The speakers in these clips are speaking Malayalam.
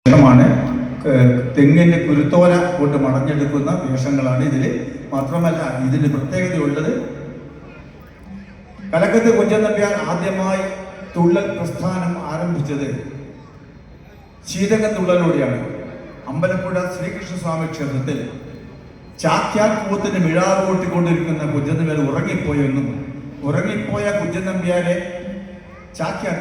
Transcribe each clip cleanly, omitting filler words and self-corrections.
വേഷമാണ്. തെങ്ങിൻ്റെ കുരുത്തോല കൊണ്ട് മടഞ്ഞെടുക്കുന്ന വേഷങ്ങളാണ് ഇതിൽ. മാത്രമല്ല ഇതിന് പ്രത്യേകതയുള്ളത്, കലക്കത്ത് കുഞ്ചൻ നമ്പ്യാർ ആദ്യമായി തുള്ളൽ പ്രസ്ഥാനം ആരംഭിച്ചത് ശീതക തുള്ളലോടെയാണ്. അമ്പലപ്പുഴ ശ്രീകൃഷ്ണസ്വാമി ക്ഷേത്രത്തിൽ ചാക്യാർ കൂത്തിന് മിഴാവ് കൂട്ടിക്കൊണ്ടിരിക്കുന്ന കുഞ്ചൻ നമ്പ്യാർ ഉറങ്ങിപ്പോയെന്നും ഉറങ്ങിപ്പോയ കുഞ്ചൻ നമ്പ്യാരെ ചാക്യാർ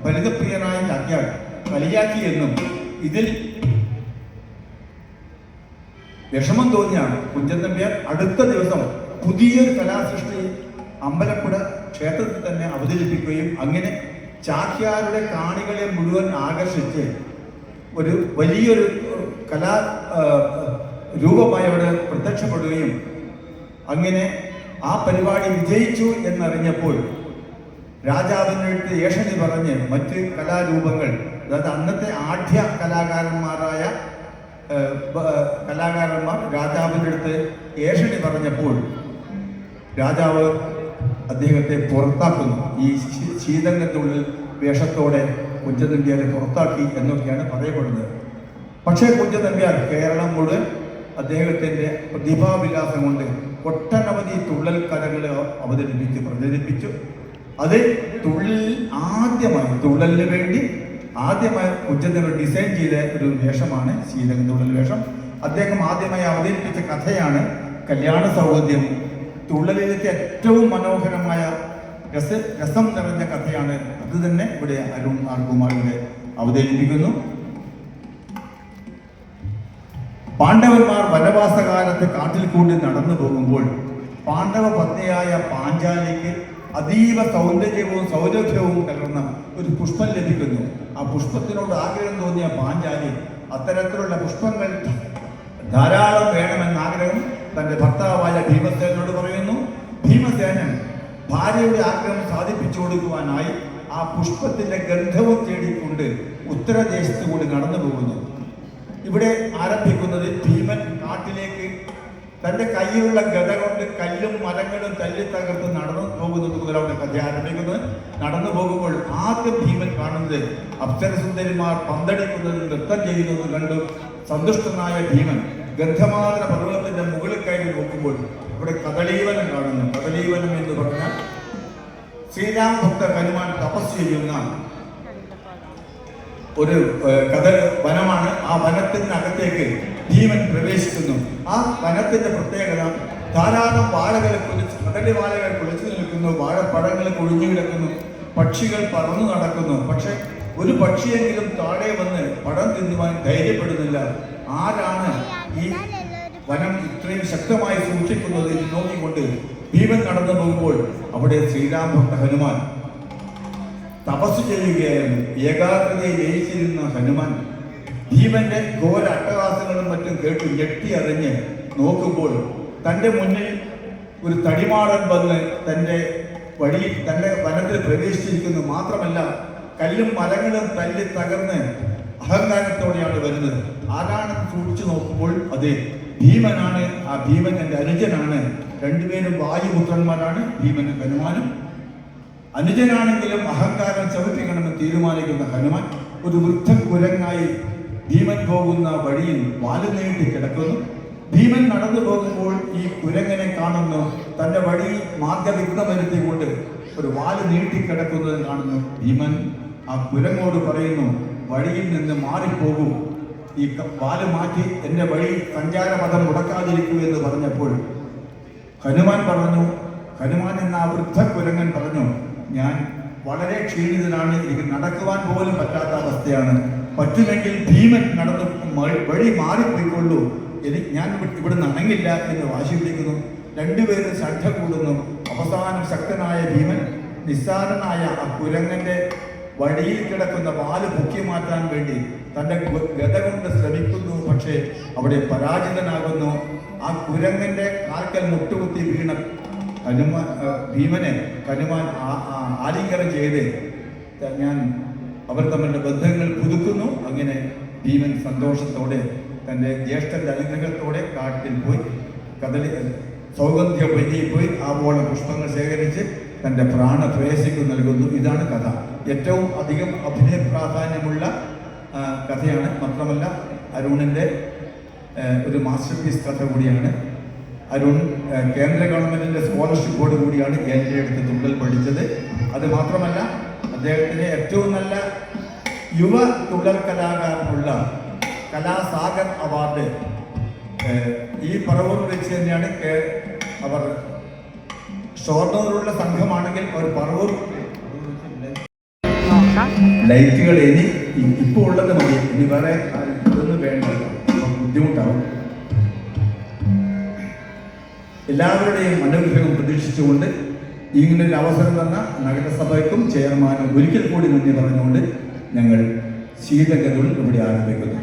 ഫലിതപ്രിയനായ ചാക്യാർ കളിയാക്കിയെന്നും ഇതിൽ വിഷമം തോന്നിയാണ് കുഞ്ചൻ നമ്പ്യാർ അടുത്ത ദിവസം പുതിയൊരു കലാസൃഷ്ടി അമ്പലപ്പുഴ ക്ഷേത്രത്തിൽ തന്നെ അവതരിപ്പിക്കുകയും അങ്ങനെ ചാക്യാരുടെ കാണികളെ മുഴുവൻ ആകർഷിച്ച് ഒരു വലിയൊരു കലാ രൂപമായി അവിടെ പ്രത്യക്ഷപ്പെടുകയും അങ്ങനെ ആ പരിപാടി വിജയിച്ചു എന്നറിഞ്ഞപ്പോൾ രാജാവിൻ്റെ അടുത്ത് ഏഷണി പറഞ്ഞ് മറ്റ് കലാരൂപങ്ങൾ, അതായത് അന്നത്തെ ആഢ്യ കലാകാരന്മാർ രാജാവിൻ്റെ അടുത്ത് ഏഷണി പറഞ്ഞപ്പോൾ രാജാവ് അദ്ദേഹത്തെ പുറത്താക്കുന്നു. ഈ ശീതങ്കത്തുള്ളിൽ വേഷത്തോടെ കുഞ്ചൻ നമ്പ്യാരെ പുറത്താക്കി എന്നൊക്കെയാണ് പറയപ്പെടുന്നത്. പക്ഷേ കുഞ്ചൻ നമ്പ്യാർ കേരളം മുഴുവൻ അദ്ദേഹത്തിൻ്റെ പ്രതിഭാവിലാസം കൊണ്ട് ഒട്ടനവധി തുള്ളൽ കലകൾ പ്രചരിപ്പിച്ചു. അത് തുള്ളലിന് വേണ്ടി ആദ്യമായി കുഞ്ചൻ നമ്പ്യാർ ഡിസൈൻ ചെയ്ത ഒരു വേഷമാണ് ശീതക തുള്ളൽ വേഷം. അദ്ദേഹം ആദ്യമായി അവതരിപ്പിച്ച കഥയാണ് കല്യാണ സൗഗന്ധ്യം. തുള്ളലിലത്തെ ഏറ്റവും മനോഹരമായ രസം നിറഞ്ഞ കഥയാണ്. അത് തന്നെ ഇവിടെ അരുൺ ആർകുമാറിനെ അവതരിപ്പിക്കുന്നു. പാണ്ഡവന്മാർ വനവാസകാലത്ത് കാട്ടിൽ കൂടി നടന്നു പോകുമ്പോൾ പാണ്ഡവ പത്നിയായ പാഞ്ചാലിക്ക് അതീവ സൗരഭ്യവും കലർന്ന ഒരു പുഷ്പം ലഭിക്കുന്നു. ആ പുഷ്പത്തിനോട് ആഗ്രഹം തോന്നിയ പാഞ്ചാലി അത്തരത്തിലുള്ള പുഷ്പങ്ങൾ ധാരാളം വേണമെന്ന ആഗ്രഹം തന്റെ ഭർത്താവായ ഭീമസേനോട് പറയുന്നു. ഭീമസേനൻ ഭാര്യയുടെ ആഗ്രഹം സാധിപ്പിച്ചു കൊടുക്കുവാനായി ആ പുഷ്പത്തിന്റെ ഗന്ധവും തേടിക്കൊണ്ട് ഉത്തരദേശത്ത് കൂടി കടന്നു പോകുന്നു. ഇവിടെ ആരംഭിക്കുന്നത് ഭീമൻ കാട്ടിലേക്ക് തന്റെ കയ്യിലുള്ള ഗത കൊണ്ട് കല്ലും മരങ്ങളും തല്ലി തകർത്ത് നടന്നു പോകുന്നത് മുതൽ അവിടെ കഥ ആരംഭിക്കുന്നത്. നടന്നു പോകുമ്പോൾ ആദ്യം ഭീമൻ കാണുന്നത് അപ്സരസുന്ദരിമാർ പന്തടിക്കുന്നത്, നൃത്തം ചെയ്യുന്നത് കണ്ടു സന്തുഷ്ടനായ ഭീമൻ ഗന്ധമാദന പർവ്വതത്തിന്റെ മുകളിൽ കയറി നോക്കുമ്പോൾ ഇവിടെ കദളീവനം കാണുന്നു. കദളീവനം എന്ന് പറഞ്ഞാൽ ശ്രീരാമഭക്ത ഹനുമാൻ തപസ് ചെയ്യുന്ന ഒരു വനമാണ്. ആ വനത്തിനകത്തേക്ക് ഭീമൻ പ്രവേശിക്കുന്നു. ആ വനത്തിന്റെ പ്രത്യേകത, ധാരാളം കദളി വാഴകൾ കുളിച്ചു നിൽക്കുന്നു, വാഴപ്പഴങ്ങൾ കൊഴിഞ്ഞു കിടക്കുന്നു, പക്ഷികൾ പറന്നു നടക്കുന്നു. പക്ഷെ ഒരു പക്ഷിയെങ്കിലും താഴെ വന്ന് പഴം തിന്നുവാൻ ധൈര്യപ്പെടുന്നില്ല. ആരാണ് ഈ വനം ഇത്രയും ശക്തമായി സൂക്ഷിക്കുന്നത് എന്ന് നോക്കിക്കൊണ്ട് ഭീമൻ കടന്നു പോകുമ്പോൾ അവിടെ ശ്രീരാമഭക്ത ഹനുമാൻ തപസ് ചെയ്യുകയായിരുന്നു. ഏകാഗ്രതയെ ജയിച്ചിരുന്ന ഹനുമാൻ ഭീമന്റെ ഘോര അട്ടഹാസങ്ങളും മറ്റും കേട്ട് ഞെട്ടി അറിഞ്ഞ് നോക്കുമ്പോൾ തൻ്റെ മുന്നിൽ ഒരു തടിമാടൻ വന്ന് തൻ്റെ വനത്തിൽ പ്രവേശിച്ചിരിക്കുന്നു. മാത്രമല്ല കല്ലും മരങ്ങളും തല്ലി തകർന്ന് അഹങ്കാരത്തോടെയാണ് വരുന്നത്. ആരാണെന്ന് സൂക്ഷിച്ചു നോക്കുമ്പോൾ അത് ഭീമനാണ്. ആ ഭീമൻ എൻ്റെ അനുജനാണ്. രണ്ടുപേരും വായുപുത്രന്മാരാണ്, ഭീമനും ഹനുമാനും. അനുജനാണെങ്കിലും അഹങ്കാരം ചവിട്ടിക്കണമെന്ന് തീരുമാനിക്കുന്ന ഹനുമാൻ ഒരു വൃദ്ധൻ കുരങ്ങായി ഭീമൻ പോകുന്ന വഴിയിൽ വാല് നീട്ടി കിടക്കുന്നു. ഭീമൻ നടന്നു പോകുമ്പോൾ ഈ കുരങ്ങനെ കാണുന്നു. തൻ്റെ വഴി മാർഗവിഘ്നം വരുത്തിക്കൊണ്ട് ഒരു വാല് നീട്ടിക്കിടക്കുന്നത് കാണുന്നു. ഭീമൻ ആ കുരങ്ങോട് പറയുന്നു, വഴിയിൽ നിന്ന് മാറിപ്പോകൂ, ഈ വാല് മാറ്റി എൻ്റെ വഴി സഞ്ചാരപഥം മുടക്കാതിരിക്കൂ എന്ന് പറഞ്ഞപ്പോൾ ഹനുമാൻ എന്ന ആ വൃദ്ധ കുരങ്ങൻ പറഞ്ഞു, ഞാൻ വളരെ ക്ഷീണിതനാണ്, എനിക്ക് നടക്കുവാൻ പോലും പറ്റാത്ത അവസ്ഥയാണ്. പറ്റുമെങ്കിൽ ഭീമൻ വഴി മാറിപ്പോയിക്കൊള്ളൂ, ഞാൻ ഇവിടുന്ന് അണങ്ങില്ല എന്ന് വാശി പിടിക്കുന്നു. രണ്ടുപേരും ശ്രദ്ധ കൂടുന്നു. അവസാനം ശക്തനായ ഭീമൻ നിസ്സാരനായ ആ കുരങ്ങന്റെ വഴിയിൽ കിടക്കുന്ന വാല് പൊക്കി മാറ്റാൻ വേണ്ടി തൻ്റെ ഗത കൊണ്ട് ശ്രമിക്കുന്നു. പക്ഷേ അവിടെ പരാജിതനാകുന്നു. ആ കുരങ്ങന്റെ കാൽക്കൽ മുട്ടുകുത്തി വീണ ഭീമനെ ഹനുമാൻ ആലിംഗനം ചെയ്ത് അവർ തമ്മിലുള്ള ബന്ധങ്ങൾ പുതുക്കുന്നു. അങ്ങനെ ഭീമൻ സന്തോഷത്തോടെ തൻ്റെ ജ്യേഷ്ഠന്റെ അനുഗ്രഹത്തോടെ കാട്ടിൽ പോയി സൗഗന്ധ്യ വൈദ്യയിൽ പോയി ആവോളം പുഷ്പങ്ങൾ ശേഖരിച്ച് തൻ്റെ പ്രാണപ്രേയസിക്ക് നൽകുന്നു. ഇതാണ് കഥ. ഏറ്റവും അധികം അഭിനയ പ്രാധാന്യമുള്ള കഥയാണ്. മാത്രമല്ല അരുണിൻ്റെ ഒരു മാസ്റ്റർ പീസ് കഥ കൂടിയാണ്. അരുൺ കേന്ദ്ര ഗവൺമെൻറ്റിൻ്റെ സ്കോളർഷിപ്പോട് കൂടിയാണ് എൻ്റെ അടുത്ത് തുള്ളൽ പഠിച്ചത്. അത് മാത്രമല്ല അദ്ദേഹത്തിന് ഏറ്റവും നല്ല യുവ തുള്ളൽ കലാകാരനുള്ള കലാസാഗർ അവാർഡ് ഈ പറവൂർ വെച്ച് തന്നെയാണ്. അവർ ഷോർണൂറുള്ള സംഘമാണെങ്കിൽ അവർ പറവൂർ ലൈറ്റുകൾ ഇപ്പോൾ ഉള്ളത് മതി, ഇനി വേറെ ഇതൊന്നും വേണ്ടല്ലോ, ബുദ്ധിമുട്ടാവും. എല്ലാവരുടെയും അനുഗ്രഹം പ്രതീക്ഷിച്ചുകൊണ്ട് ഇങ്ങനൊരു അവസരം തന്ന നഗരസഭയ്ക്കും ചെയർമാനും ഒരിക്കൽ കൂടി നന്ദി പറഞ്ഞുകൊണ്ട് ഞങ്ങൾ ശീതഗതികൾ ഇവിടെ ആരംഭിക്കുന്നു.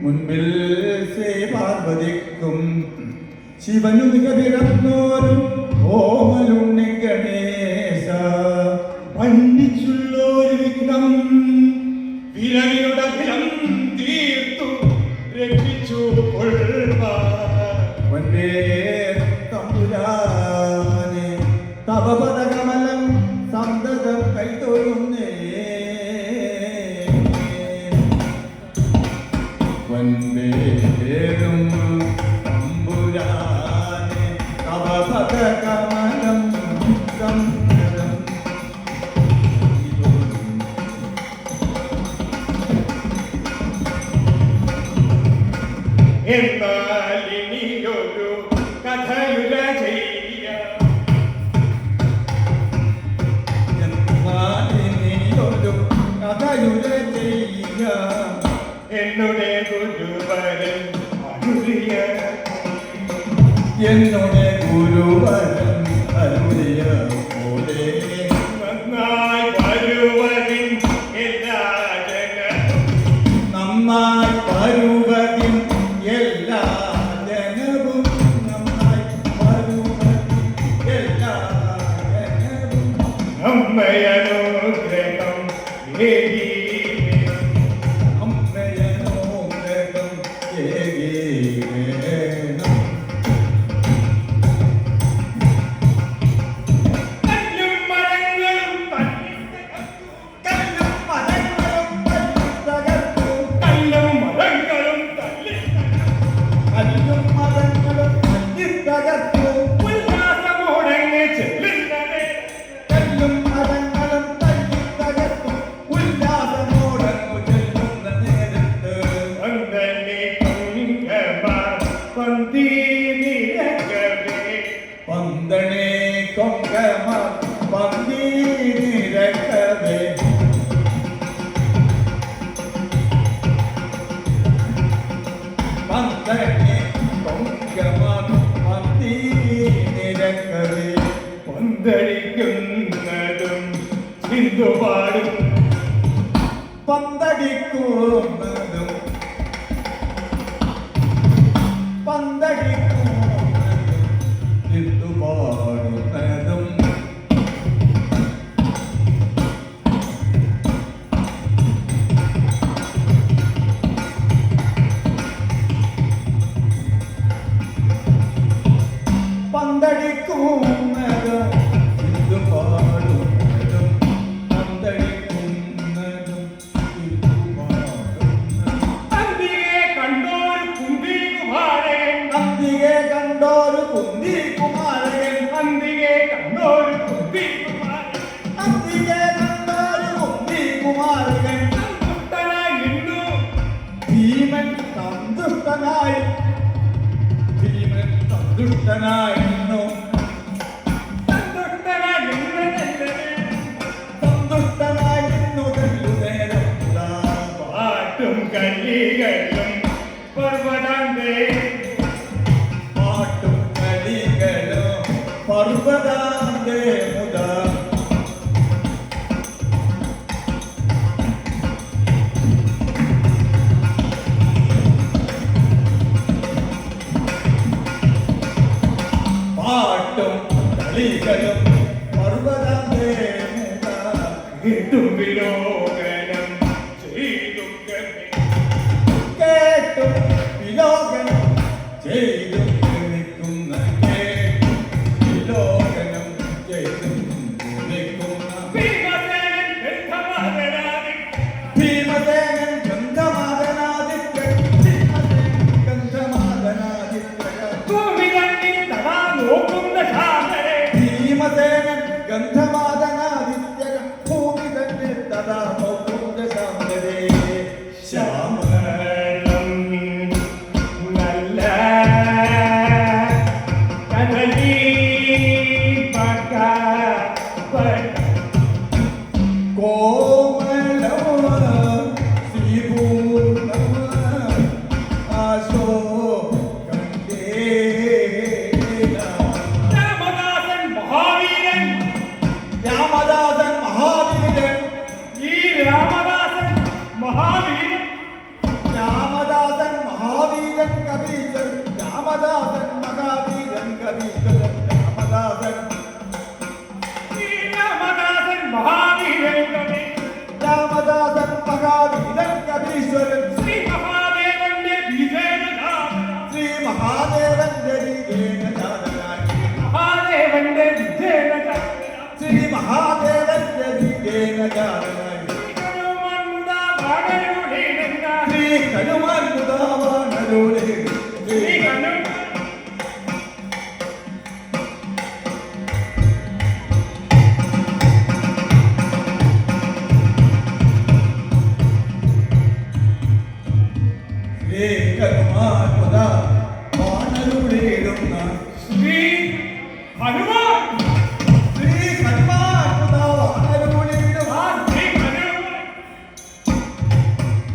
മുൻപിൽ പാർവതിക്കും ശിവനു മികവിറന്നോരും ഓമലുണ്ണി ഗണേശ പണ്ഡിച്ചുള്ളൊരു വിഘ്നം വിരവിനുടകിലം തീർത്തു രക്ഷിച്ചു വന്ദേ തമ്പുരാനെ തപപദകമലം സന്തതം കൈതൊഴുന്നേ വന്ദേരും തമ്പുരാനെ തപപദകമലം സന്തതം എന്നാൽ ഇനിയൊരു കഥയുര ചെയ്യ എന്നുടെ ഗുരുവരൻ അരുളിയ എന്നുടെ ഗുരുവരൻ അരുളിയ പോലെ നന്നായി വരുവതിൻ എല്ലാ ജനവും നന്നായി വരുവതിൻ എല്ലാ ജനവും നന്നായി വരുവതിൻ എല്ലാ ജനവും അമ്മയനുഗ്രഹം അമ്മയനുഗ്രഹം ഏകീവേണം കൊങ്കമ പന്തീനിരക്കവേ പന്തണി കൊങ്കമ പന്തീനിരക്കവേ പന്തടിക്കുന്നതും സിന്ധുപാടും പന്തടിക്കുന്നതും പന്തടിക്കുന്നതും ഹിന്ദുപാടുന്നതും പന്തടിക്കുന്നതും ഹിന്ദുപാടുന്നതും പന്തടിക്കുന്നതും അന്തിയെ കണ്ടോരു കുന്തികുമാരൻ അന്തികെ കണ്ടോരു കുന്തികുമാരൻ അന്തിയെ കണ്ടോരു കുന്തികുമാരൻ അന്തികെ കണ്ടോരു കുന്തികുമാരൻ സന്തുഷ്ടനായി നിന്നു ഭീമൻ സന്തുഷ്ടനായി നിന്നു സന്തുഷ്ടനായി നിന്നതല്ലേ സന്തുഷ്ടനായി നിന്നു തെല്ലുനേരം പാട്ടും കല്ലികളും പർവ്വതാന്തേ പാട്ടും കളികളും പർവ്വതാന്തേ മുത പാട്ടും കളികളും പർവ്വതാന്തേ മുത കേട്ടും വിലോകനം ചെയ്തും കേട്ടും വിലോകനം ചെയ്തും നിൽക്കുന്ന കേട്ടും വിലോകനം ചെയ്തും നിൽക്കുന്ന ഭീമസേനൻ ഗന്ധമാതനാദി ഭീമസേനൻ ഗന്ധമാദനാദിത്യൻ ഗന്ധമാദനാദിത്യൻ ഭൂമിതന്നിൽ തഥാ നോക്കുന്ന ശാസരെ ഭീമസേനൻ ഗന്ധമാദനാദിത്യൻ ഭൂമി തന്നെ തഥാ നോക്കുന്ന ശാന്തരേ ശ്യാമളം നല്ല കദലി കോമളവ ശ്രീപൂർണവ ആശോ കണ്ടേന രാമദാസൻ മഹാവീരൻ രാമദാസൻ മഹാവീരൻ ഈ രാമദാസൻ മഹാവീരൻ രാമദാസൻ മഹാവീരൻ കവീശൻ രാമദാസൻ മഹാവീരൻ കവീശൻ രാമദാസൻ ഈ രാമദാസൻ മഹാവീരൻ കവി രാമദാസൻ മഹാവീരൻ കവീശ്വരൻ ശ്രീ മഹാദേവന്റെ വിജയനാഥ ശ്രീ മഹാദേവന്റെ വിജയനാഥനായി മഹാദേവന്റെ വിജയനാഥ ശ്രീ മഹാദേവന്റെ വിജയനാഥനായി ശ്രീ ഹനുമാൻ മുദാവാണരുളേ ശ്രീ ഹനുമാൻ മുദാവാണരുളേടുന്ന ശ്രീ ഹനുമാൻ ശ്രീ ഹനുമാൻ മുദാവാണരുളേടുന്ന ശ്രീ ഹനുമാൻ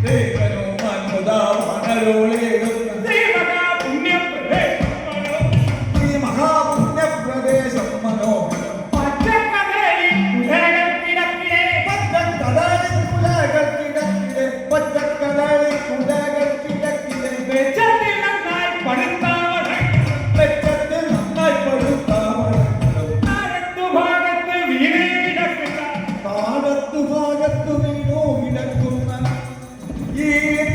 ശ്രീ ഹനുമാൻ മുദാവാണരുളേടുന്ന ശ്രീ മഹാപുണ്യപ്രദേ ശ്രീ മഹാപുണ്യപ്രദേശം മനോഹരം പച്ചക്കടലിൽ കുലകൾ കിടക്കിടെ പച്ചക്കടലിൽ കുലകൾ കിടക്കിടെ പച്ചക്കടലിൽ കുലകൾ കിടക്കിടെ വെച്ചത്തിൽ നന്നായി പടുത്താവണം വെച്ചത്തിൽ നന്നായി പടുത്താവണം താഴത്തു ഭാഗത്ത് വീണേ കിടക്കുന്ന താഴത്തു ഭാഗത്തു വീണോ കിടക്കുന്ന ഈ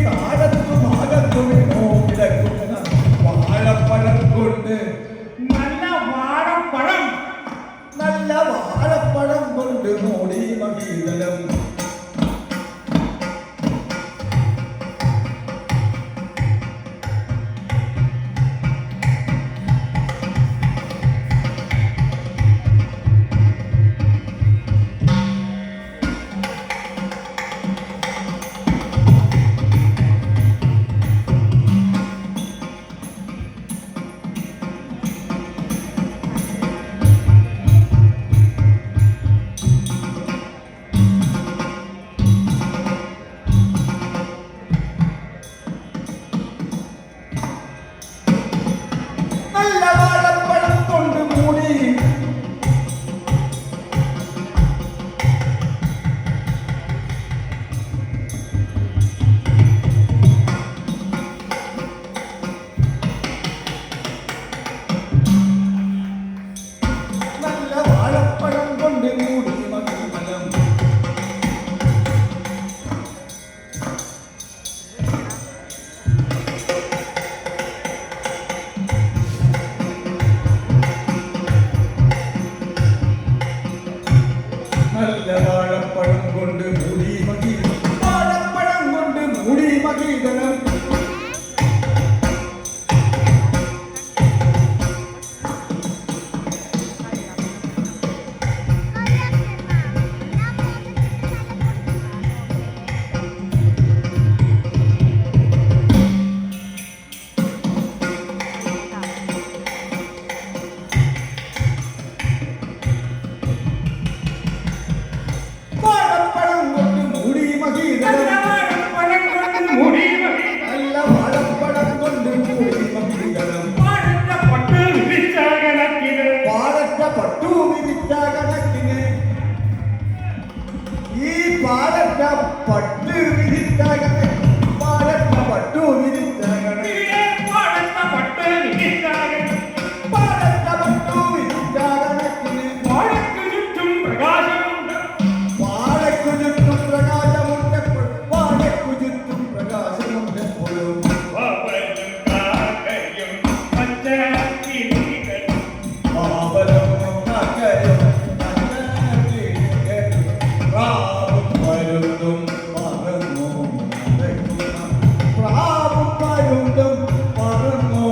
താഴത്തു ഭാഗത്തു വീണോ കിടക്കുന്ന വാഴപ്പഴം കൊണ്ട് നല്ല വാഴപ്പഴം നല്ല വാഴപ്പഴം കൊണ്ട് മൂടി മഹീതലം വിരിച്ച കണക്കിന് ഈ പാലറ്റ പട്ട് വിരിച്ച കണക്കിന് പാലറ്റ പട്ടു വിരിച്ച കണക്കിന് പാടത്ത പട്ട് വിരിച്ചാകണം. പാലറ്റ പട്ടു വിരിച്ച കണക്കിന് വാഴയ്ക്കു ചുറ്റും പ്രകാശമുണ്ട്. വാഴയ്ക്കു ചുറ്റും പ്രകാശമുണ്ടെപ്പോഴും വാഴയ്ക്കു ചുറ്റും പ്രകാശമുണ്ടെപ്പോഴും വാവലും കാക്കയും പച്ചക്കിളികളും പാവലും കാക്കയും നന്നകിളികളും പ്രാവും പരുന്തും പറന്നു നടക്കുന്ന പ്രാവും പരുന്തും പറന്നു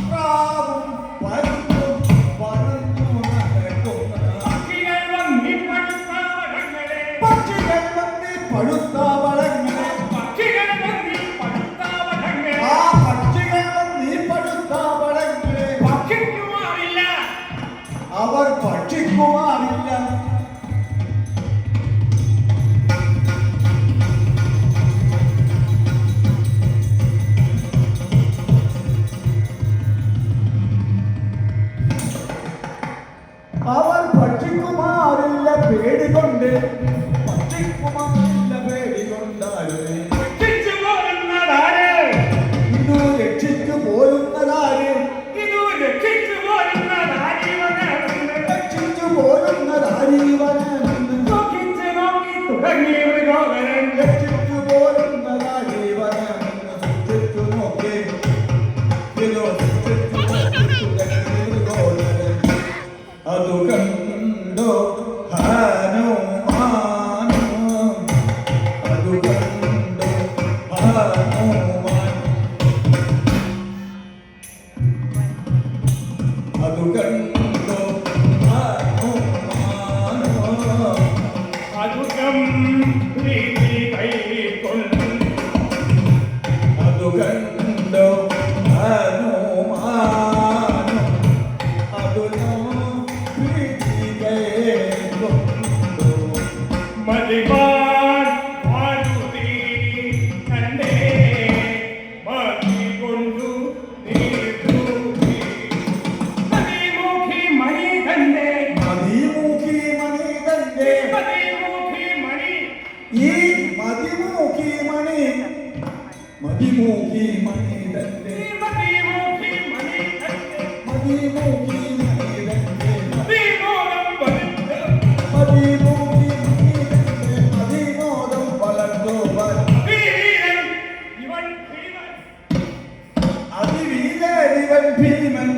പ്രാവും പരുന്തും പറന്നു നടക്കുന്ന പക്ഷികൾ വന്നി പഴുത്താവളങ്ങളെ. പക്ഷികൾ വന്നി പഴുത്ത വളങ്ങളെ പക്ഷികൾ വന്നി പഴുത്താവളങ്ങളെ. ആ പക്ഷികൾ വന്നി പഴുത്ത വളങ്ങളെ ഭക്ഷിക്കുമാറില്ല. അവർ ഭക്ഷിക്കുമാറില്ല അവർ ഭക്ഷിക്കുമാറില്ല പേടികൊണ്ട് ഭക്ഷിക്കുമാറില്ല പേടികൊണ്ടാലേ ഭക്ഷിച്ചു പോരുന്നതാര്? ഇതു രക്ഷിച്ചു പോരുന്നതാര് ഇതു രക്ഷിച്ചു പോരുന്നതാരിവനാണെന്ന് രക്ഷിച്ചു പോരുന്നതാരീവനെന്ന് നോക്കിച്ച് നോക്കി തുടങ്ങി മൃഗോദരൻ. രക്ഷിച്ചു പോരുന്നതാരീവനെന്ന് സൂക്ഷിച്ചു നോക്കി ഇതോ സൂക്ഷിച്ചു നോക്കി തുടങ്ങി മൃഗോദരൻ. അതു കണ്ടോ ഹനുമാൻ അതു കണ്ടോ ഹനുമാൻ അതു കണ്ടോ ഹനുമാൻ അതുകം പ്രീതി കൈക്കൊണ്ടു അതു കണ്ടോ ഹനുമാൻ അതു പ്രീതികേകൊണ്ടു മതിവാൻ മാരുതി തന്റെ മതി കൊണ്ടു നീതൂക്കി. മതിമുഖി മണി തന്റെ മതിമൂക്കി മണി തന്റെ മതിമുഖി മണി ഈ മതിമൂക്കി മണി മതിമൂക്കി മണി തന്റെ മതിമുഖി മണി തന്റെ മതിമൂക്കി മണി തന്റെ മതിമോദം വരുത്ത് മതിമൂക്കി മണി തന്റെ മതിമോദം വളർന്നു വീരൻ ഇവൻ ഭീമൻ. അതിവീരനിവൻ ഭീമൻ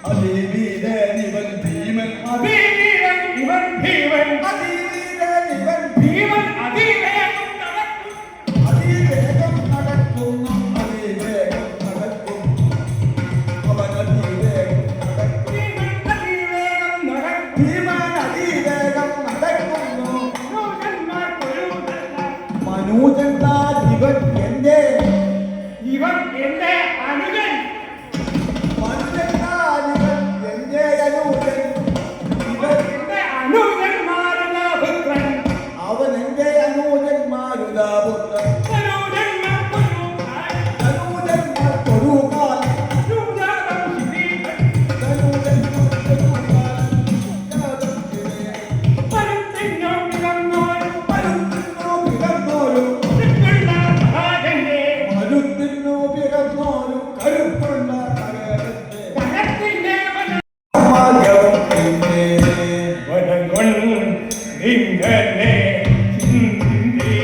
അതിവീരനിവൻ ഭീമൻ വീരൻ ഇവൻ ഭീമൻ. അതിവീരനിവൻ ഭീമൻ ഭീമൻ അതിവേഗം നടക്കും. അതിവേഗം നടക്കുന്നു അതിവേഗം നടക്കും അവൻ അതിവേഗം നടക്കും ഭീമൻ അതിവേഗം നടക്കും. ഭീമൻ അതിവേഗം നടക്കുന്നു മനുഷ്യന്മാർക്കൊരുതല്ല. മനൂജന്താൽ ഇവൻ എന്റെ ഇവൻ എന്റെ അനുജൻ. മനുജന്താൽ ഇവൻ എന്റെ അനുജൻ ഇവൻ എന്റെ അനുജന്മാരുടെ പുത്രൻ. അവൻ എന്റെ അനുജന്മാരുതാപുത്രൻ അനുജന്മാർക്കൊരു കാലം. അനുജന്മാർക്കൊരു കാലം അനുജാതം ശിരീരൻ. അനുജന്മാർക്കൊരു കാലം യാതൊരു പരുത്തിന്നോ പിറന്നോരും മരുത്തിനോ പിറന്നോരും കരുത്തുള്ള സഹാജന്റെ. മരുത്തിനോ പിറന്നോരും കരുത്തുള്ള നഗരത്തെ കരത്തിന്റെ ഭാഗ്യവും പിന്നെ വടകൊണ്ടിങ്ങനെ ചിന്തി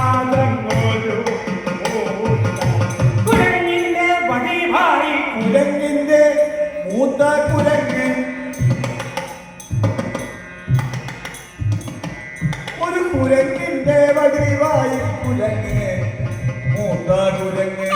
സനകാതങ്ങൊരു കുരങ്ങിന്റെ വടിവായി കുരങ്ങിന്റെ മൂത്ത കുരങ്ങൻ ഒരു കുരങ്ങിന്റെ വടിവായി കുരങ്ങ് മൂത്ത കുരങ്ങ്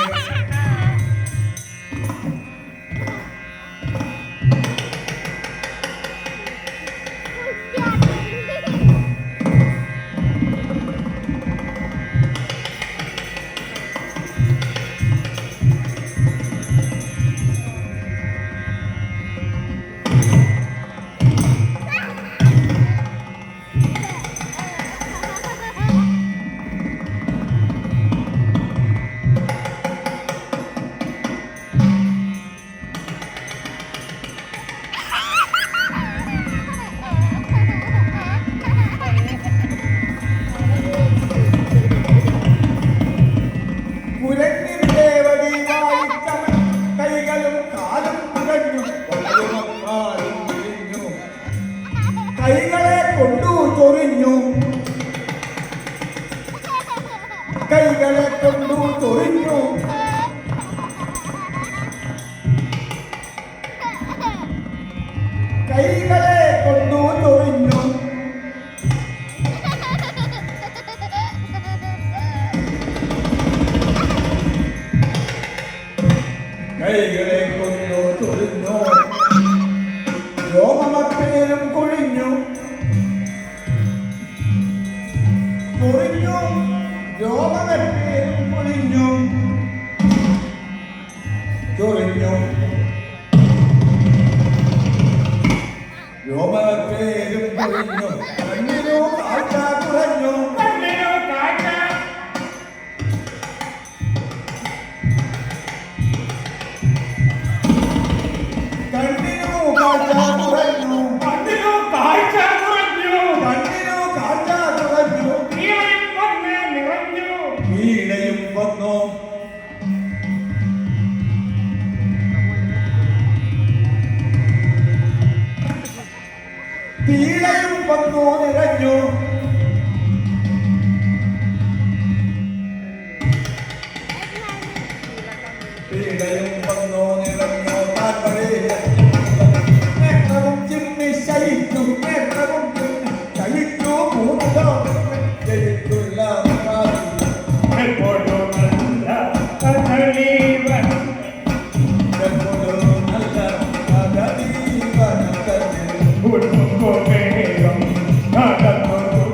കൈകളെ കൊണ്ടു ചൊറിഞ്ഞു കൈകളെ കൊണ്ടു ചൊറിഞ്ഞു രോമമത്തേലും കൊഴിഞ്ഞു ചൊറിഞ്ഞു രോമമത്തേലും കൊഴിഞ്ഞു ചൊറിഞ്ഞു രോമമത്തേലും കൊഴിഞ്ഞു കണ്ണിനു കാഴ്ച കുറഞ്ഞു കണ്ണിനു കാഴ്ച കണ്ണിനു കാഴ്ച കുറഞ്ഞു കണ്ണിനു കാഴ്ച കുറഞ്ഞു കണ്ണിനു കാഴ്ച കുറഞ്ഞു വീണയും വന്ന് നിറഞ്ഞു വീണയും വന്നു പീളയും വന്നു നിറഞ്ഞു പീളയും വന്നു നിറഞ്ഞു നേത്രവും ചിമ്മി ശയിച്ചു നേത്രവും ചിമ്മി ശയിച്ചു മൂന്നുള്ള എപ്പോഴും നല്ല കഥലീവൻ നല്ല അഗതീവനത്തിൽ ഉൾമുഖമേകം നടന്നു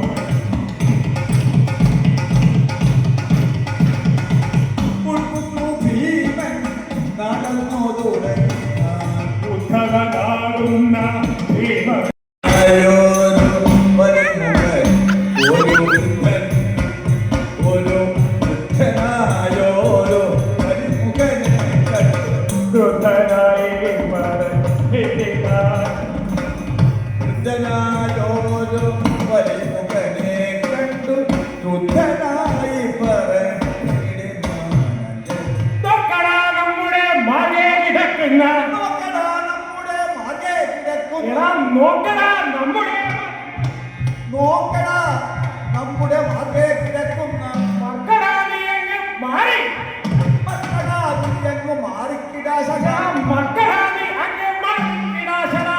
ഉൾക്കുന്നു ഭീമൻ നടന്നു തുടങ്ങി ഉദ്ധവനാകുന്ന ഭീമ ദുഃഖനായി മരണില്ല തൊക്കട നമ്മുടെ മകെ കിടക്കുന്ന എടാ നോക്കടാ നമ്മുടെ മാർഗേ കിടക്കുന്ന മക്കളാ നീ അങ്ങ് മാറി മാറിക്കിടാശക മക്കളാ നീ അങ്ങ് മാറിക്കിടാശട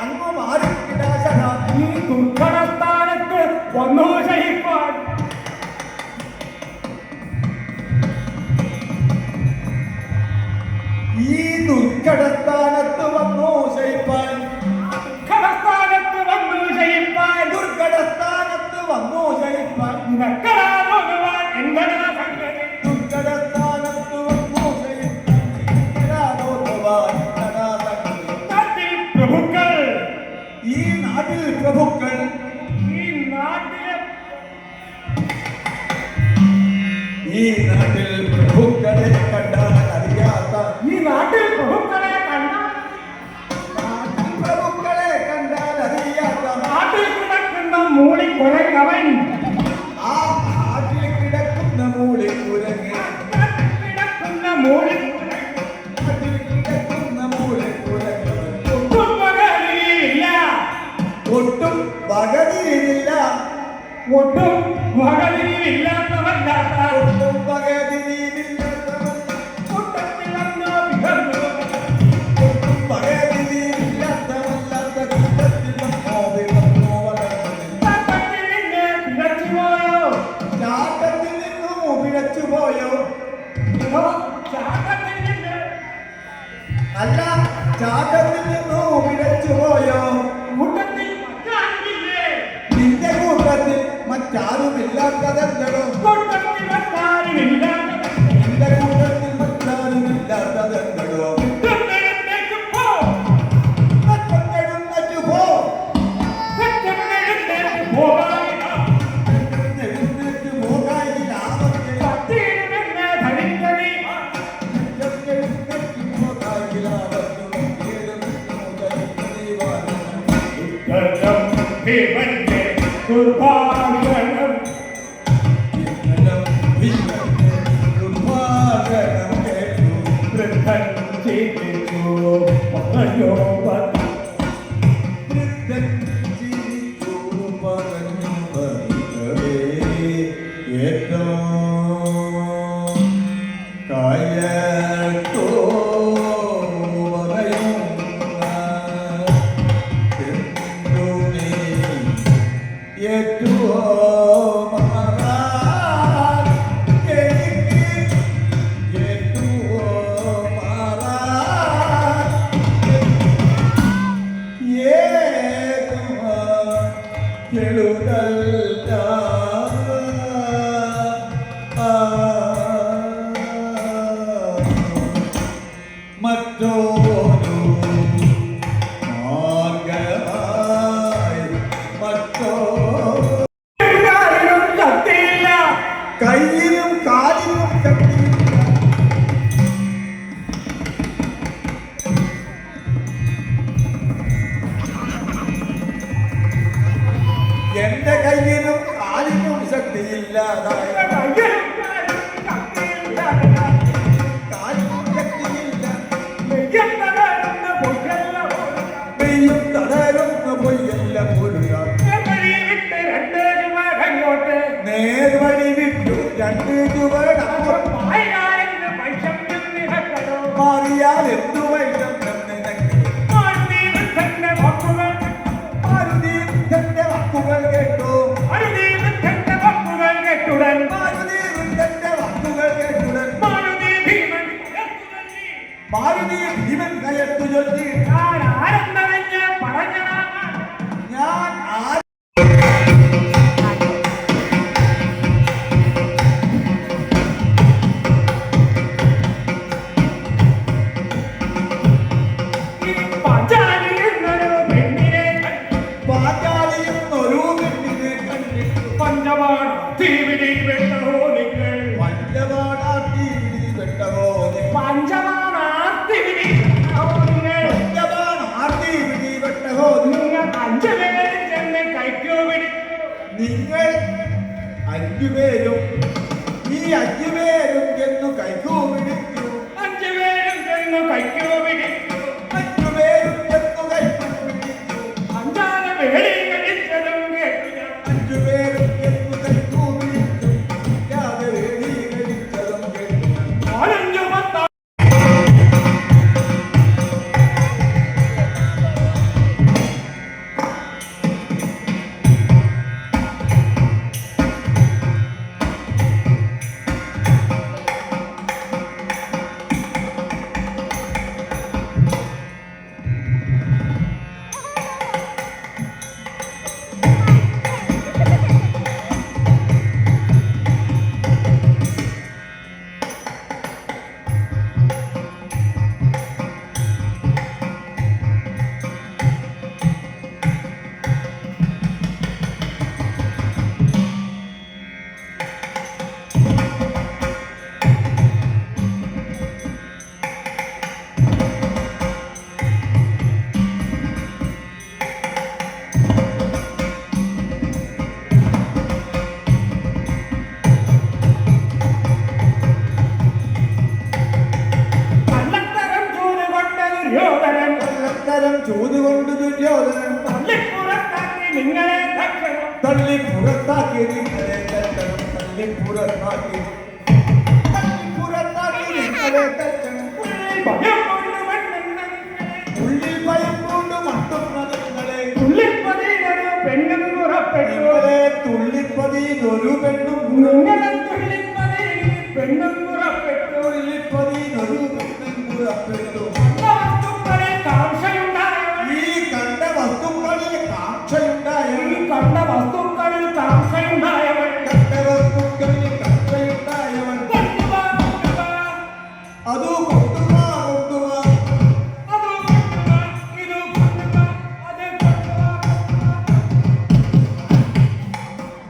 അങ്ങു മാറിക്കിടാശക ഈ ദുർഘടസ്ഥാനത്ത് വന്നു ശയിപ്പാൻ ഈ ദുർഘടസ്ഥാനത്ത് വന്നു ശയിപ്പാൻ ദുർഘടസ്ഥാനത്ത് വന്നു ശയിപ്പാൻ ദുർഘടസ്ഥാനത്ത് വന്നു ശയിപ്പാൻ മക്കളാ നോക്കുവാൻ എന്താണ് സംഗതി ദുർഘടസ്ഥാനത്ത് വന്നു ശയിപ്പാൻ ഇങ്ങനാലോചിക്കുവാൻ അനാഥങ്ങൾ. നാട്ടിൽ പ്രഭുക്കൾ ഈ നാട്ടിൽ പ്രഭുക്കൾ ഈ നാട്ടിലെ ഈ നാട്ടിൽ പ്രഭുക്കളെ കണ്ടാൽ അറിയാത്ത ഈ നാട്ടിൽ പ്രഭുക്കളെ കണ്ട നാട്ടിൽ പ്രഭുക്കളെ കണ്ടാൽ അറിയാത്ത നാട്ടിൽ കിടക്കുന്ന മൂളിക്കൊലക്കവൻ ആ നാട്ടിൽ കിടക്കുന്ന മൂളിക്കുരങ്ങ് കിടക്കുന്ന മൂളി നാട്ടിൽ കിടക്കുന്ന മൂളിക്കുരങ്ങ് ഒട്ടും പകലില്ല ഒട്ടും വകതിരില്ല ഒട്ടും പകലില്ലാത്തവല്ലാത്ത ഒട്ടും വകതിരില്ലാത്തവൻ കൂട്ടത്തിലൊന്നോ വിഹന്നു ഒട്ടും വകതിരില്ലാത്തവല്ലാത്ത കൂട്ടത്തിൽ വന്നോ വിളർന്നോ വളർന്നു തട്ടത്തിൽ നിന്നെ പിഴച്ചുപോയോ ചാട്ടത്തിൽ നിന്നും പിഴച്ചുപോയോ ഇതോ ചാട്ടത്തിൽ നിന്ന് അല്ല ചാട്ടത്തിൽ നിന്നും പിഴച്ചുപോയോ കൂട്ടത്തിൽ മറ്റാരുമില്ലേ നിന്റെ കൂട്ടത്തിൽ മറ്റാരുമില്ലാത്തതെന്തോ കൂട്ടത്തിൽ മറ്റാരുമില്ലാത്തവൻ നിന്റെ കൂട്ടത്തിൽ മറ്റാരുമില്ലാത്തതെന്തോ എഴുന്നേറ്റ് പോ എഴുന്നേറ്റ് പോ എഴുന്നേറ്റ് പോകാനില്ല എഴുന്നേറ്റ് പോകായിലാവട്ടെ പത്തിരുമെന്ന് ധരിക്കണി എഴുന്നേറ്റ് പോകായിലാവട്ടെ ദുർഘടം ഭീമന്റെ ദുർഭാഗ്യം വൃദ്ധൻ ചിന്തിച്ചു പറഞ്ഞോ വെള്ളുതല്ല മറ്റോരു മാർഗമായി മറ്റോ കാലിനും ശക്തിയില്ല കയ്യിലും കാലിലും കെട്ടിയില്ല എന്റെ കയ്യിലും കാലിനും ശക്തിയില്ലാതായി കയ്യിലും ശക്തിയില്ല കാലിനും ശക്തിയില്ല നെയ്യം തകരുന്ന പൊയ്യല്ല നെയ്യും തളരുന്ന പൊയ്യല്ല പോരുക വഴി വിട്ട് രണ്ട് ചുവടങ്ങോട്ട് നേർവഴി വിട്ടു രണ്ട് ചുവടങ്ങോട്ട് വായനാരെന്ന് വൈഷമ്യം നിരക്കണോ മാറിയാൽ എന്തു വൈഷം നിനക്ക് മാരുതീവൃദ്ധന്റെ വാക്കുകൾ മാരുതീവൃദ്ധന്റെ വാക്കുകൾ കേട്ടു മാരുതീവൃദ്ധന്റെ വാക്കുകൾ കേട്ടുടൻ മാരുതീവൃദ്ധന്റെ വാക്കുകൾ കേട്ടുടൻ മാരുതി ഭീമൻ മാരുതി ഭീമൻ കയർത്തു ചൊല്ലി ഞാൻ ആരെന്നറിഞ്ഞ് പറഞ്ഞതാണ് ഞാൻ പാഞ്ചാലി എന്നൊരു പെണ്ണിനെ പാഞ്ചാലിയും ഒരു പെണ്ണിനെ കണ്ടിട്ടു പഞ്ചവാണ തീവിടി വെട്ടഹോ നിങ്ങൾ പഞ്ചവാടാട്ടി വെട്ടവോ പഞ്ചവാണാർത്തിവിടി വെട്ടഹോ നിങ്ങൾ പഞ്ചവാടാട്ടി വെട്ടവോ നിങ്ങൾ അഞ്ചുപേരും ചെന്ന് കൈക്കോ പിടിച്ചു നിങ്ങൾ അഞ്ചുപേരും ഈ അഞ്ചുപേരും ചെന്നു കൈക്കൂ പിടിച്ചു അഞ്ചുപേരും ചെന്ന് കൈക്കോ പിടിച്ചു അഞ്ചുപേരും ചെന്നു കൈക്കൂ പിടിച്ചു അഞ്ചാന വേടി കഴിച്ചതും കേട്ടു ഞാൻ അഞ്ചുപേരും ചെന്നു കൈക്കൂ പിടിച്ചു ഇല്ലാതെ വേദീകരിച്ചതും കേട്ടു നാലഞ്ചു പത്താ കള്ളത്തരം ചൂടുകൊണ്ട ദുര്യോധനൻ കള്ളത്തരം ചൂതുകൊണ്ട് ദുര്യോധനൻ പള്ളിപ്പുറത്താക്കി നിങ്ങളെ തക്കണം തള്ളി പുറത്താക്കി നിങ്ങളെ തട്ടണം തള്ളി പുറത്താക്കി നിങ്ങളെ തട്ടണം ഭയം കൊണ്ട് മണ്ണെണ്ണ നിങ്ങളെ ഉള്ളിൽ ഭയം കൊണ്ട് മട്ടുന്ന നിങ്ങളെ തുള്ളിപ്പതിനൊരു പെണ്ണും പുറപ്പെട്ടു നിങ്ങളെ തുള്ളിപ്പതിനൊരു പെണ്ണും നിങ്ങളെ തുള്ളിപ്പതിന് പെണ്ണും പുറപ്പെട്ടു തുള്ളിപ്പതിനൊരു പെണ്ണും പുറപ്പെട്ടു വസ്തുക്കളിൽ കാംക്ഷയുണ്ടായവൻ ഈ കണ്ട വസ്തുക്കളിൽ കാക്ഷയുണ്ടായവൻ കണ്ട വസ്തുക്കളിൽ കാംക്ഷയുണ്ടായവൻ കണ്ട വസ്തുക്കളിൽ കാക്ഷയുണ്ടായവൻ കൊണ്ടുവാ, കൊണ്ടുവാ, അതു കൊണ്ടുവാ കൊണ്ടുവാ അത് കൊണ്ടുവാ, ഇത് കൊണ്ടുവാ, അത് കൊണ്ടുവാ.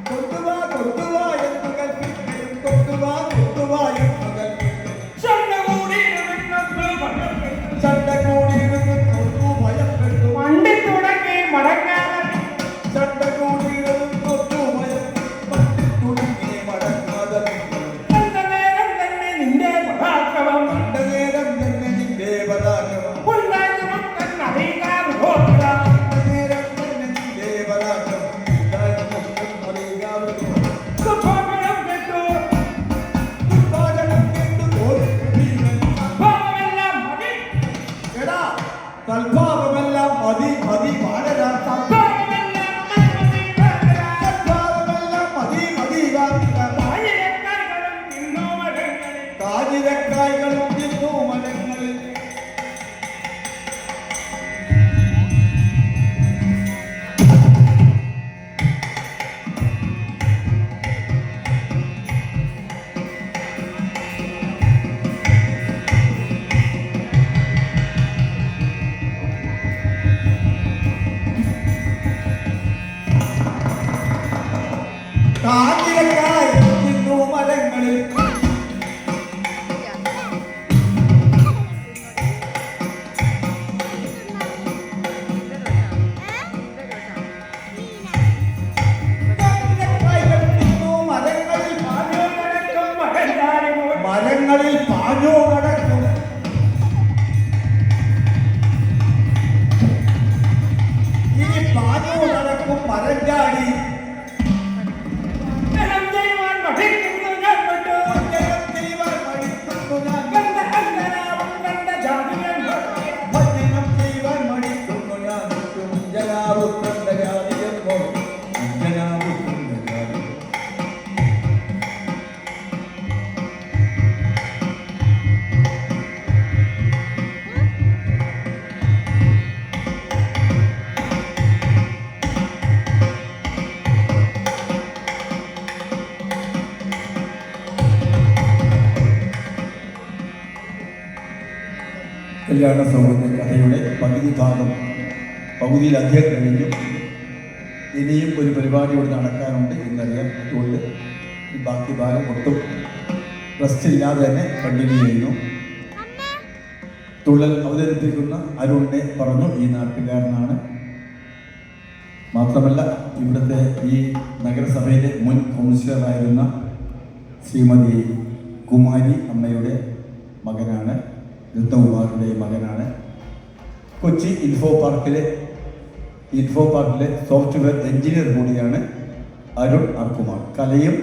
കൊണ്ടുവാ കൊണ്ടുവാ എന്ന് കൽപ്പിക്കലും കൊണ്ടുവാ കൊണ്ടുവാ എന്ന് കൽപ്പിക്കലും ചണ്ട കൂടിയിരുന്നിട്ട് ഭയപ്പെട്ടു. ചണ്ട കൂടിയിരുന്ന് തൊട്ടു ഭയപ്പെട്ടു വണ്ടി തുടങ്ങി മടങ്ങാതെ ചണ്ട കൂടിയിരുന്ന് തൊട്ടു ഭയപ്പെട്ടു തുടങ്ങി മടങ്ങാതെ നിന്നു. കണ്ട നേരം തന്നെ നിന്റെ പരാക്രമം കണ്ട നേരം തന്നെ നിന്റെ പരാക്രമം ഉണ്ടായത് മൊത്തം അറിയാതെ ഓർക്കുക. കണ്ട നേരം തന്നെ നിന്റെ പരാക്രമം ഇതായിരുന്നു അറിയാവുന്നു സുഖോപരം കേട്ടു ദുർഭാഷണം കേട്ടു തോന്നി ഭീമൻ. ഭാവമെല്ലാം മതി എടാ തൽഭാവമെല്ലാം മതി മതി പാടരാ ഭാവമെല്ലാം മതി വേണ്ടരാ. തൽഭാവമെല്ലാം മതി മതി വാങ്ങില്ല ആയിരക്കായ്കളും തിന്നു മടങ്ങണേ. കാഞ്ഞിരക്കായ്കളും തിന്നു മരങ്ങളിൽ കാഞ്ഞിരക്കായിരുന്നു മരങ്ങളിൽ മരങ്ങളിൽ പാഞ്ഞു നടക്കും ഇനി പാഞ്ഞു നടക്കും മരം ചാടി ജനം ചെയ്യുവാൻ പഠിക്കുന്നു ഞാൻ വിട്ടു. ജനം ചെയ്യുവാൻ മടിക്കുന്നു ഞാൻ കണ്ട ജാതിയൻ ഭജനം ചെയ്യുവാൻ മടിക്കുന്നു ഞാൻ വിട്ടു. ജനാവുക്കണ്ട ജാതിയെന്നോ ജനാവുക്കണ്ട ജാതി കല്യാണ സൗഹൃദ കഥയുടെ പകുതി ഭാഗം പകുതിയിലധികം കഴിഞ്ഞു. ഇനിയും ഒരു പരിപാടി ഇവിടെ നടക്കാനുണ്ട് എന്നറിയാം. അതുകൊണ്ട് ഈ ബാക്കി ഭാഗം ഒട്ടും റെസ്റ്റ് ഇല്ലാതെ തന്നെ കണ്ടിന്യൂ ചെയ്യുന്നു. തുള്ളൽ അവതരിപ്പിക്കുന്ന അരുണിനെ പറഞ്ഞു ഈ നാട്ടുകാരനാണ്. മാത്രമല്ല ഇവിടുത്തെ ഈ നഗരസഭയിലെ മുൻ കൗൺസിലറായിരുന്ന ശ്രീമതി കുമാരി അമ്മയുടെ മകനാണ്. രത്നകുമാറിൻ്റെ മകനാണ്. കൊച്ചി ഇൻഫോ പാർക്കിലെ സോഫ്റ്റ്വെയർ എഞ്ചിനീയർ കൂടിയാണ് അരുൺ ആർകുമാർ. കലയും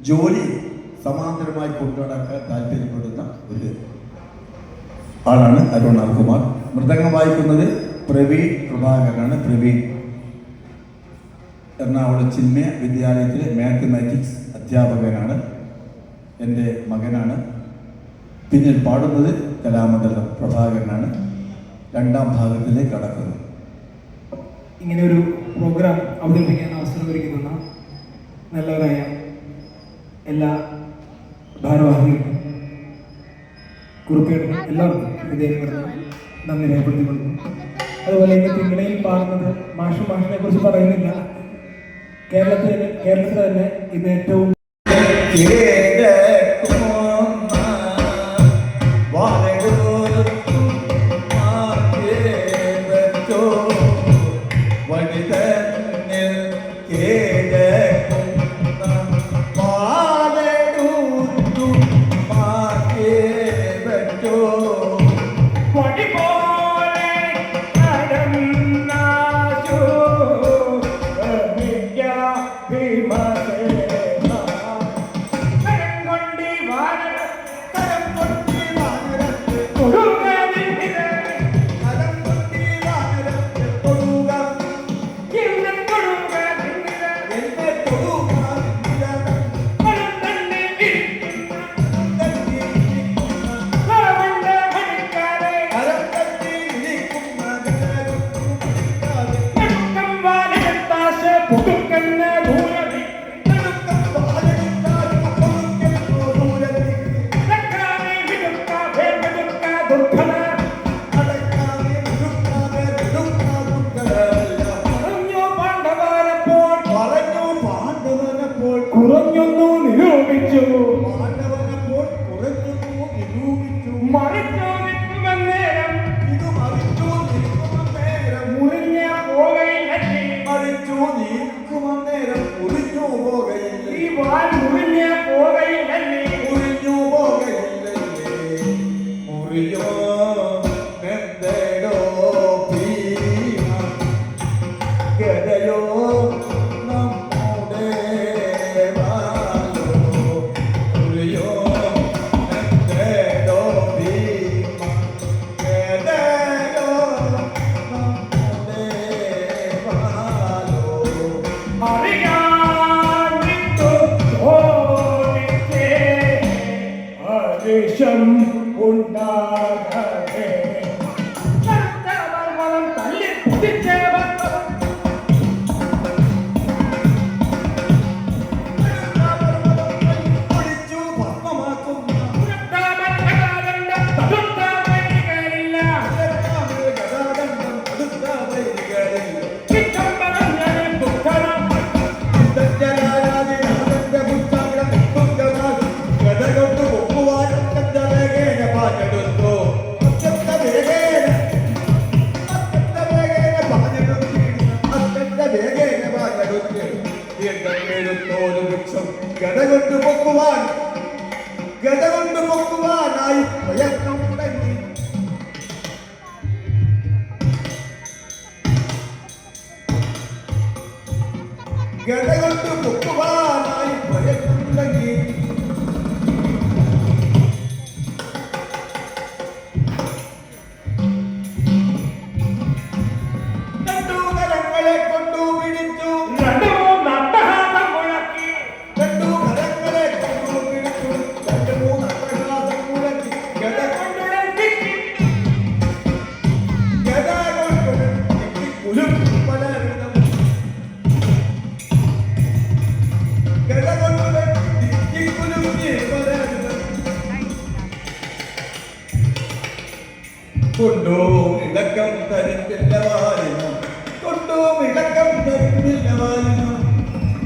ജോലിയും സമാന്തരമായി കൊണ്ടുനടക്കാൻ താല്പര്യപ്പെടുന്ന ഒരു ആളാണ് അരുൺ ആർകുമാർ. മൃദംഗം വായിക്കുന്നത് പ്രവീൺ പ്രഭാകരനാണ്. പ്രവീൺ എറണാകുളം ചിന്മയ വിദ്യാലയത്തിലെ മാത്തമാറ്റിക്സ് അധ്യാപകനാണ്. എൻ്റെ മകനാണ്. പിന്നിൽ പാടുന്നത് കലാമണ്ഡലം പ്രഭാകരനാണ്. രണ്ടാം ഭാഗത്തിലേക്ക് കടക്കുന്നു. ഇങ്ങനെ ഒരു പ്രോഗ്രാം അവതരിപ്പിക്കാൻ അവസരം ഒരുക്കുന്ന നല്ലവരായ എല്ലാ ഭാരവാഹികൾക്കും കുറിപ്പേട്ടും എല്ലാവർക്കും ഹൃദയപ്പെടുന്ന നന്ദി രേഖപ്പെടുത്തിക്കൊള്ളുന്നു. അതുപോലെ ഇന്ന് തിങ്കളയിൽ പാടുന്നത് മാഷിനെ കുറിച്ച് പറയുന്നില്ല. കേരളത്തിൽ തന്നെ ഇന്ന് ഏറ്റവും ഭീമസേന ഗത കൊണ്ട് പൊക്കുവാനായി പ്രയത്നം തുടങ്ങി. രണ്ടു കരങ്ങളെ കൊണ്ടു പിടിച്ചു, രണ്ടു നട്ടഹാസം മുഴക്കി, രണ്ടു കരങ്ങളെ കൊണ്ടു പിടിച്ചു, രണ്ടു മൂന്ന് അട്ടഹാസം മുഴക്കി. ഗത കൊണ്ടുടൻ തിക്കി, ഗത കൊണ്ട് കുലുക്കി പലവിധം, ഗത കൊണ്ട് തിക്കി കുലുക്കി പലവിധം. കൊണ്ടോ ഇളക്കം തരിപ്പില്ല വാലിനു, കൊണ്ടോ ഇളക്കം തരിപ്പില്ല വാലിനു,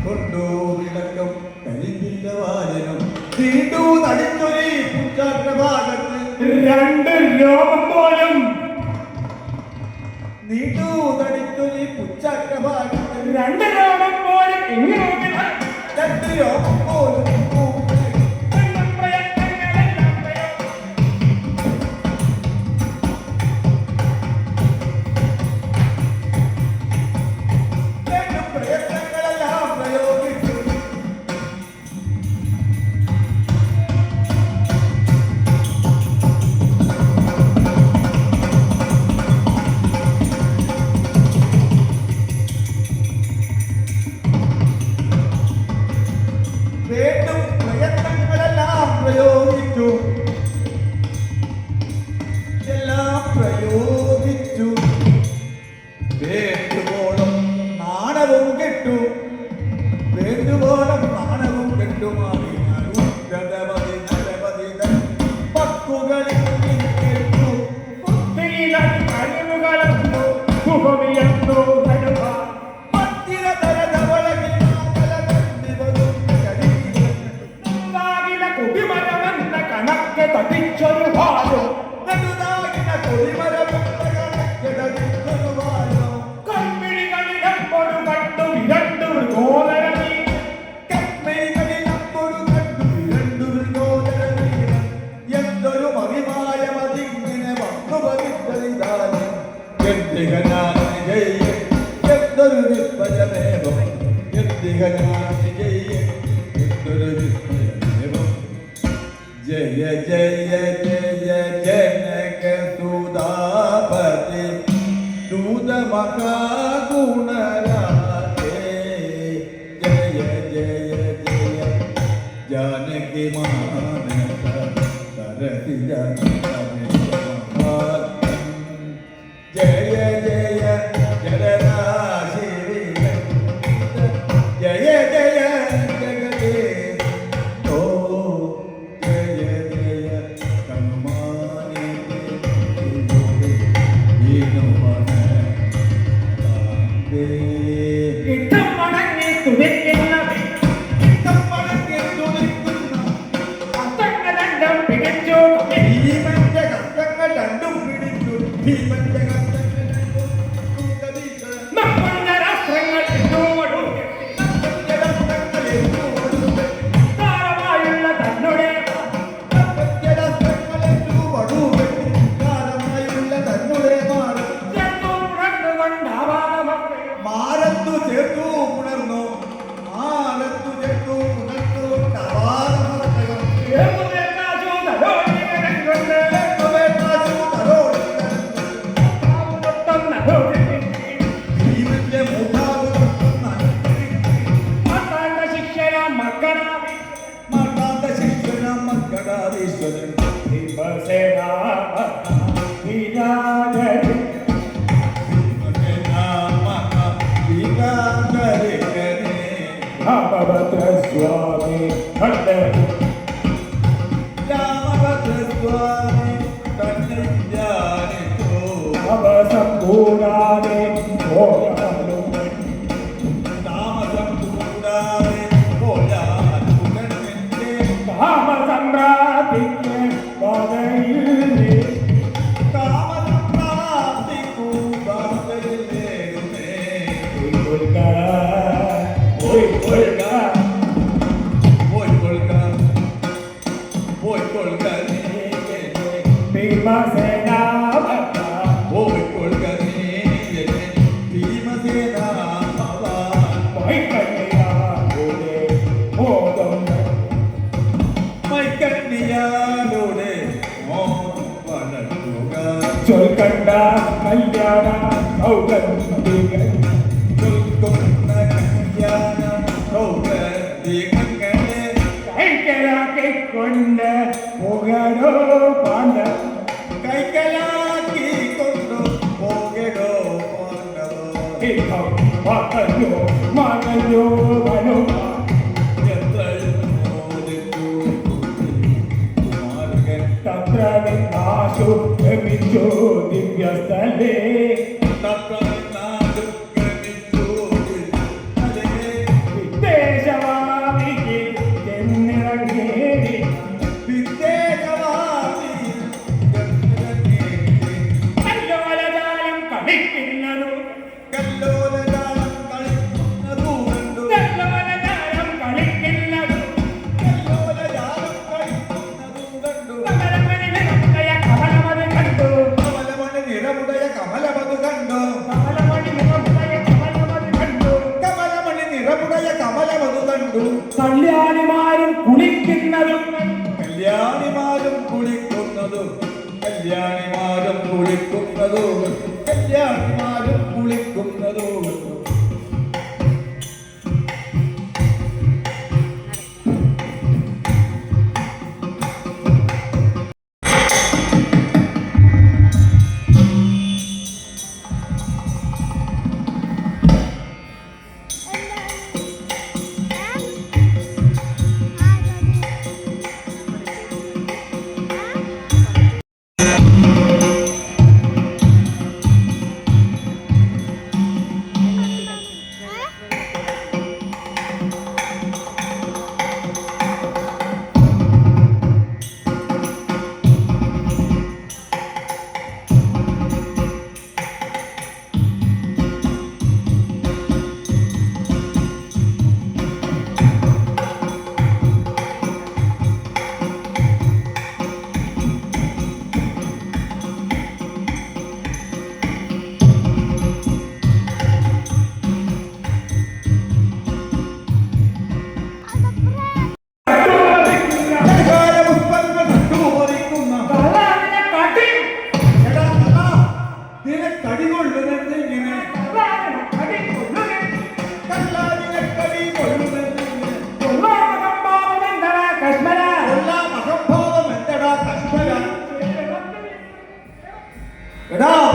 കൊണ്ടോ ഇളക്കം കരിമ്പില്ല വാലിനു. നീണ്ടു നടിച്ചൊരി പുച്ചാട്ട ഭാഗത്ത്, രണ്ട് രോമം പോലും, നീണ്ടു നടിച്ചൊരി പുച്ചാട്ട ഭാഗത്ത്, രണ്ട് രോമം പോലും ഇങ്ങനെ രണ്ട് രോമം പോലും പ്രയത്നങ്ങളെല്ലാം പ്രയോ- രണ്ട് പ്രയത്നങ്ങളെല്ലാം പ്രയോഗിച്ചു. വീണ്ടും പ്രയത്നങ്ങളെല്ലാം പ്രയോഗിച്ചു, എല്ലാം പ്രയോഗിച്ചു. വേണ്ടുവോളം നാണവും കെട്ടു, വേണ്ടുവോളം നാണവും കെട്ടുമാറി. നരപതി നരപതി പക്കുകളിൽ കേട്ടു, ബുദ്ധിയിലും കഴിവുകളെന്നു സുഖമിയെന്നു കരുതാ. നാവിലെ കുടിമരമെന്ന കണക്ക് തടിച്ചൊരു ഭാരം, കൺമിഴികളിലെപ്പൊരു കണ്ടു വിരണ്ടു ഗോതരമീ. എന്തൊരു മഹിമായമതിങ്ങനെ വന്നു ഭവിച്ചതിതാനും എന്തൊരു വിസ്മയമേവം, എന്തൊരു വിസ്മയമേവം. ജയ ജയ ജയ ജനക സുധാപതി ദൂത മഹാഗുണരാജേ. ജയ ജയ ജയ ജാനകി മാനക സരസി ജയ ജയ ജലരാശി ജയ ജയ ജഗദീശ ഓ ജയ ജയ കനുമാനി ഇഷ്ടം മടങ്ങി തുടിക്കുന്ന അത്തങ്ങളെല്ലാം പിടിച്ചു ഭീമന്റെ കഷ്ടങ്ങൾ രണ്ടും പിടിച്ചു, ഭീമന്റെ കഷ്ടങ്ങൾ രണ്ടും പിടിച്ചു. നമ്മളുടെ രാഷ്ട്രങ്ങൾ ഇട്ടോടും താരമായുള്ള തന്നുടെ ചെന്നു ഉണർന്നുകൊണ്ടാവാതെ മാരത്തു ചേർത്തു ഉണർന്നു, മാരത്തു ചേർത്തു ഉണർന്നു കവാലമർത്തകം. ഭീമന്റെ മുഖാവ് മാർത്താണ്ഡ ശിഷ്യനാം മർക്കടാധീശ്വരൻ സ്വാമി രാമഭദ്രസ്വാമി തന്നെ അവസംഭൂരാതെ താമസം കൂടാതെ പോയാലുടൻ കാമസമ്രാട്ടിക്ക് വകയില്ലേ താമസം പ്രാപ്തിക്കൂടാതയിലേറുമേ. പോയിക്കൊള്ളുക നീ ഭീമസേനാ പോയിക്കൊള്ളുക കണ്ട കല്യാണ സൗഗന്ധികൾ നിൽക്കുന്ന കല്യാണ സൗഗന്ധികങ്ങളെ കൈക്കലാക്കിക്കൊണ്ട് പോകടോ പാണ്ട കൈക്കലാക്കിക്കൊണ്ടു പോകടോ പാണ്ഡവോ. മകഞ്ഞോ മകഞ്ഞോ മനോ തത്ര നിന്നാശു ഗമിച്ചോ ദിവ്യസ്ഥലേ വിദേശവാമിക്ക് ചെന്നിറങ്ങേടി കല്ലോലജാലം കളിക്കുന്നതു കല്ലോലജാലം കളിക്കുന്നതു കമലമണി നിറമുടയ കമലമത് കണ്ടു കല്യാണിമാരും കുളിക്കുന്നതും കല്യാണിമാരും കുളിക്കുന്നതും കല്യാണിമാരും കുളിക്കുന്നതും കല്യാണിമാരും കുളിക്കുന്നതും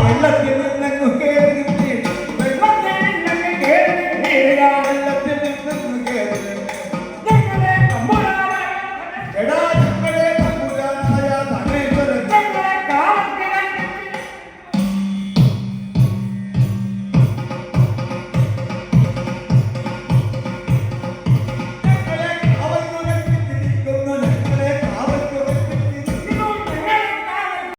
വെള്ളത്തിൽ